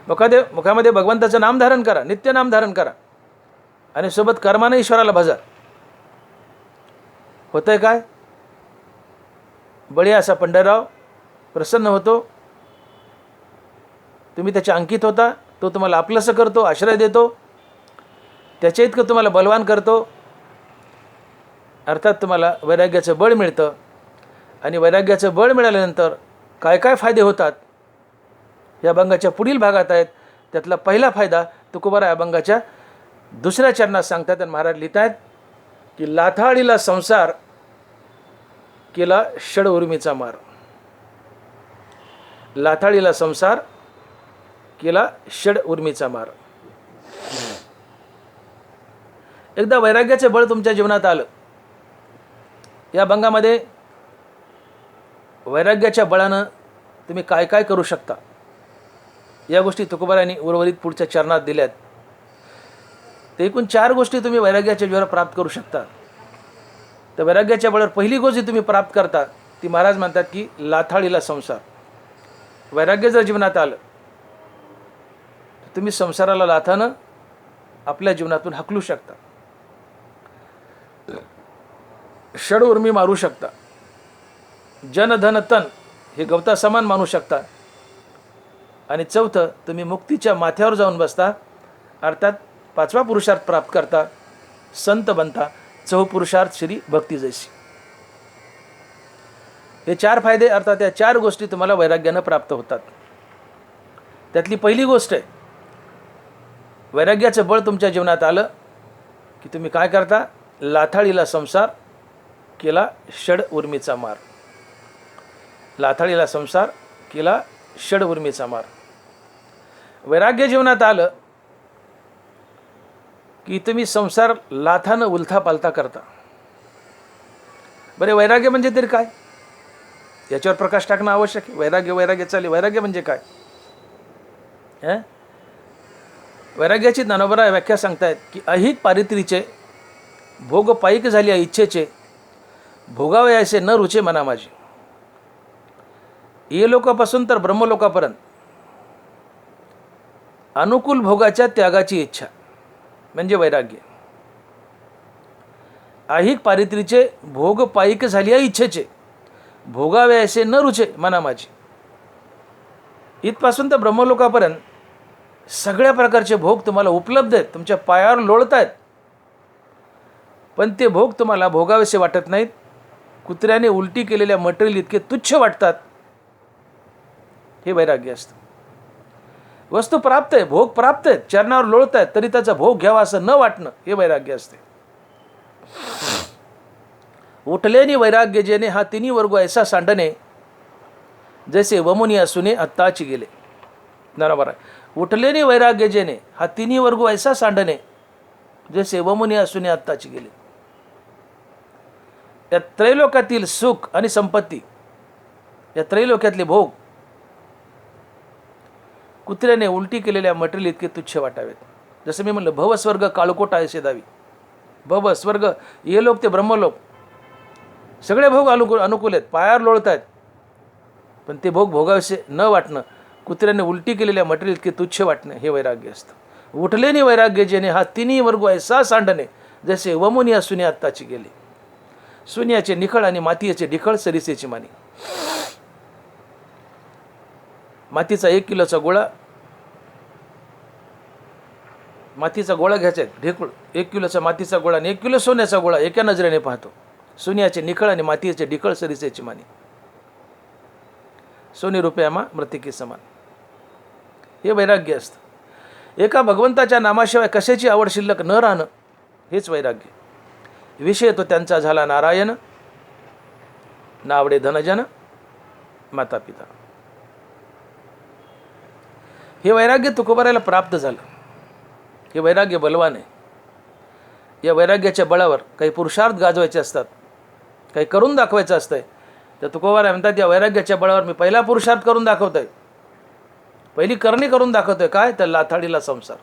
मुखामध्ये भगवंताचं नाम धारण करा, नित्य नाम धारण करा, आणि सोबत कर्मानं ईश्वराला भजा. होतंय काय? बळी असा पंढरराव प्रसन्न होतो, तुम्ही त्याच्या अंकित होता, तो तुम्हाला आपलंसं करतो, आश्रय देतो, त्याच्या इतकं तुम्हाला बलवान करतो. अर्थात तुम्हाला वैराग्याचं बळ मिळतं. आणि वैराग्याचं बळ मिळाल्यानंतर काय काय फायदे होतात या अभंगाच्या पुढील भागात आहेत. त्यातला पहिला फायदा तुकोबाराय अभंगाच्या दुसऱ्या चरणात सांगतात. आणि महाराज लिहित आहेत की लाथाळीला संसार केला षड उर्मीचा मार. लाथाळीला संसार केला षड उर्मीचा मार. एकदा वैराग्याचे बळ तुमच्या जीवनात आलं. या भंगामध्ये वैराग्याच्या बळानं तुम्ही काय काय करू शकता या गोष्टी तुकोबारायांनी उर्वरित पुढच्या चरणात दिल्यात. ते एकूण 4 गोष्टी तुम्ही वैराग्याच्या जीवनात प्राप्त करू शकता. तर वैराग्याच्या बळावर पहिली गोष्ट जी तुम्ही प्राप्त करता ती महाराज म्हणतात की लाथाळीला संसार. वैराग्य जर जीवनात आलं तर तुम्ही संसाराला लाथानं आपल्या जीवनातून हाकलू शकता. षड उर्मी मारू शकता. जन धन तन हे गवता समान मानू शकता. आणि चौथं, तुम्ही मुक्तीच्या माथ्यावर जाऊन बसता, अर्थात 5वा पुरुषार्थ प्राप्त करता, संत बनता. 4 पुरुषार्थ श्री भक्ती जैसी. हे 4 फायदे अर्थात या 4 गोष्टी तुम्हाला वैराग्यानं प्राप्त होतात. त्यातली पहिली गोष्ट आहे, वैराग्याचं बळ तुमच्या जीवनात आलं की तुम्ही काय करता? लाथाळीला संसार केला षड उर्मीचा मार. लाथाळीला संसार केला षड उर्मीचा मार. वैराग्य जीवनात आलं की तुम्ही संसार लाथानं उलथा पालथा करता. बरे, वैराग्य म्हणजे तरी काय याच्यावर प्रकाश टाकणं आवश्यक आहे. वैराग्य चालले. वैराग्य म्हणजे काय? वैराग्याची ज्ञानोबा व्याख्या सांगतायत की अहिक पारित्रीचे भोग पायिक झाली इच्छेचे भोगावे असे न रुचे मना माझी. ये लोकापासून तर ब्रह्मलोकापर्यंत अनुकूल भोगाच्या त्यागाची इच्छा म्हणजे वैराग्य. अहिक पारित्रीचे भोग पायिक झाली इच्छेचे भोगावे असे न रुचे मना माझी. इथपासून तर ब्रह्मलोकापर्यंत सगळ्या प्रकारचे भोग तुम्हाला उपलब्ध आहेत, तुमच्या पायावर लोळत आहेत, पण ते भोग तुम्हाला भोगावेसे वाटत नाहीत. कुत्र्याने उलटी केलेल्या मटेरियल इतके तुच्छ वाटतात. हे वैराग्य असतं. वस्तू प्राप्त आहे, भोग प्राप्त आहेत, चरणावर लोळत आहेत, तरी त्याचा भोग घ्यावा असं न वाटणं हे वैराग्य असते. उठलेनी वैराग्य जेने हा तिन्ही वर्ग ऐसा सांडणे जैसे वमुनी असुने आत्ताची गेले. बरोबर आहे. उठलेनी वैराग्य जेने हा तिन्ही वर्ग ऐसा सांडणे जैसे वमुनी असुने आत्ताची गेले. या त्रैलोक्यातील सुख आणि संपत्ती, या त्रैलोक्यातले भोग कुत्र्याने उलटी केलेल्या मटेरियल इतके तुच्छ वाटावेत. जसं मी म्हणलं, भवस्वर्ग काळकोट आहे शेदावी. भव स्वर्ग, ये लोक ते ब्रह्मलोक, सगळे भोग अनुकूल आहेत, पायावर लोळत आहेत, पण ते भोग भोगावेसे न वाटणं, कुत्र्याने उलटी केलेल्या मटेरियल इतके तुच्छ वाटणं हे वैराग्य असतं. उठलेनी वैराग्य जेने हा तिन्ही वर्ग ऐसा सांडणे जसे वमुनी असुने आत्ताची गेले. शून्याचे निखळ आणि मातीचे ढिखळ सरिसेची मानी. मातीचा 1 किलोचा गोळा, मातीचा गोळा घ्यायचा आहे ढेकूळ, 1 किलोचा मातीचा गोळा आणि 1 किलो सोन्याचा गोळा एका नजरेने पाहतो. शून्याचे निखळ आणि मातीचे ढिखळ सरिसेची मानी. सोनी रुपयामा मृतिकी समान. हे वैराग्य असतं. एका भगवंताच्या नामाशिवाय कशाची आवड शिल्लक न राहणं हेच वैराग्य. विषय तो त्यांचा झाला नारायण, नावडे धनजन माता पिता. हे वैराग्य तुकोबारायला प्राप्त झालं. हे वैराग्य बलवान आहे. या वैराग्याच्या बळावर काही पुरुषार्थ गाजवायचे असतात, काही करून दाखवायचं असतंय. तर तुकोबाराय म्हणतात या वैराग्याच्या बळावर मी पहिला पुरुषार्थ करून दाखवतोय, पहिली करणी करून दाखवतोय. काय? तर लाथाळीला संसार.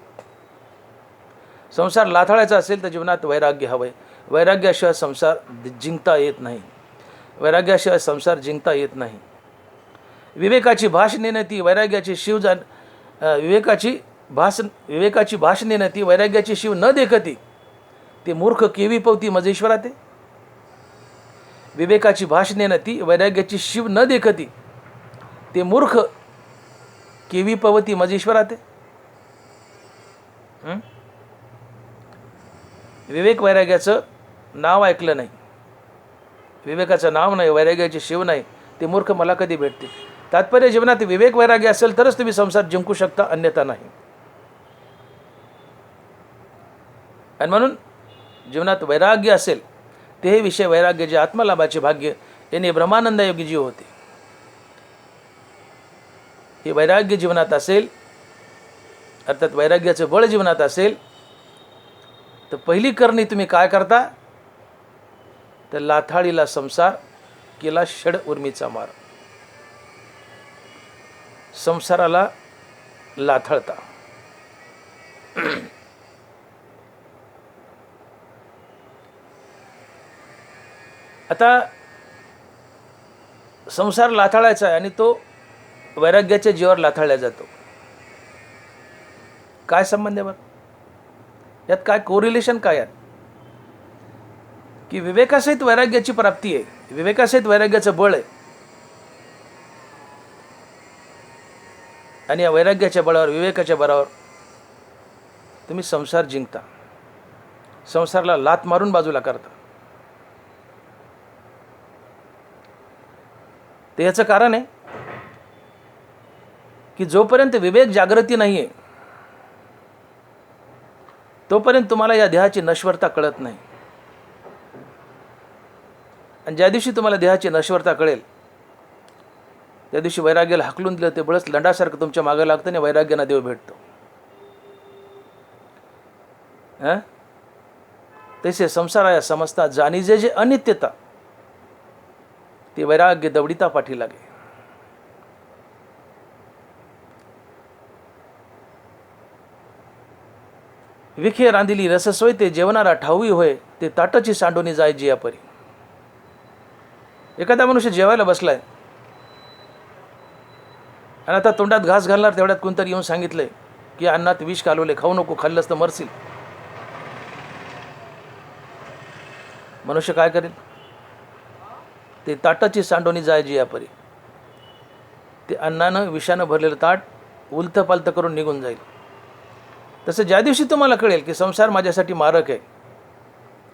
संसार लाथाळायचा असेल तर जीवनात वैराग्य हवंय. वैराग्याशिवाय संसार जिंकता येत नाही. वैराग्याशिवाय संसार जिंकता येत नाही. विवेकाची भाष नेणं ती वैराग्याची शिव जाण, विवेकाची भाष नेणं ती वैराग्याची शिव न देखती, ते मूर्ख केवी पवती मजेश्वरा. ते विवेकाची भाष नेणं ती वैराग्याची शिव न देखती, ते मूर्ख केवी पवती मजेश्वरा. ते विवेक वैराग्याचं नाव ऐकलं नाही, विवेकाचं नाव नाही, वैराग्याची शिव नाही, ते मूर्ख मला कधी भेटतील. तात्पर्य जीवनात विवेक वैराग्य असेल तरच तुम्ही संसार जिंकू शकता, अन्यथा नाही. आणि म्हणून जीवनात वैराग्य असेल ते हे विषय वैराग्य जे आत्मलाभाचे भाग्य याने ब्रह्मानंद योगी जीव होते. हे वैराग्य जीवनात असेल, अर्थात वैराग्याचं बळ जीवनात असेल, तर पहिली करणी तुम्ही काय करता, तर लाथाळीला संसार केला षड उर्मीचा मार. संसाराला लाथाळता. आता संसार लाथाळायचा आहे आणि तो वैराग्याच्या जीवावर लाथाळला जातो. काय संबंध आहे बरं यात? काय कोरिलेशन काय आहे? की विवेकासहित वैराग्याची प्राप्ती आहे, विवेकासहित वैराग्याचं बळ आहे, आणि या वैराग्याच्या बळावर, विवेकाच्या बळावर तुम्ही संसार जिंकता, संसाराला लाथ मारून बाजूला करता. ते याचं कारण आहे की जोपर्यंत विवेक जागृती नाही आहे तोपर्यंत तुम्हाला या देहाची नश्वरता कळत नाही. आणि ज्या दिवशी तुम्हाला देहाची नश्वरता कळेल त्या दिवशी वैराग्याला हाकलून दिलं ते बळच लंडासारखं तुमच्या मागं लागतं आणि वैराग्यानं देव भेटतो. तसे संसाराया समजता जाणीजे जे अनित्यता ते वैराग्य दवडिता पाठी लागे. विखे रांदिली रससोय ते जेवणारा ठाऊई होय ते ताटाची सांडोनी जायची या परी. एखादा मनुष्य जेवायला बसलाय आणि आता तोंडात घास घालणार तेवढ्यात कोणतरी येऊन सांगितलंय की अन्नात विष कालवले, खाऊ नको, खाल्लंस तर मरशील. मनुष्य काय करेल? ते ताटाची सांडोनी जायची या परी. ते अन्नानं विषानं भरलेलं ताट उलथं पालथं करून निघून जाईल. तसं ज्या दिवशी तुम्हाला कळेल की संसार माझ्यासाठी मारक आहे,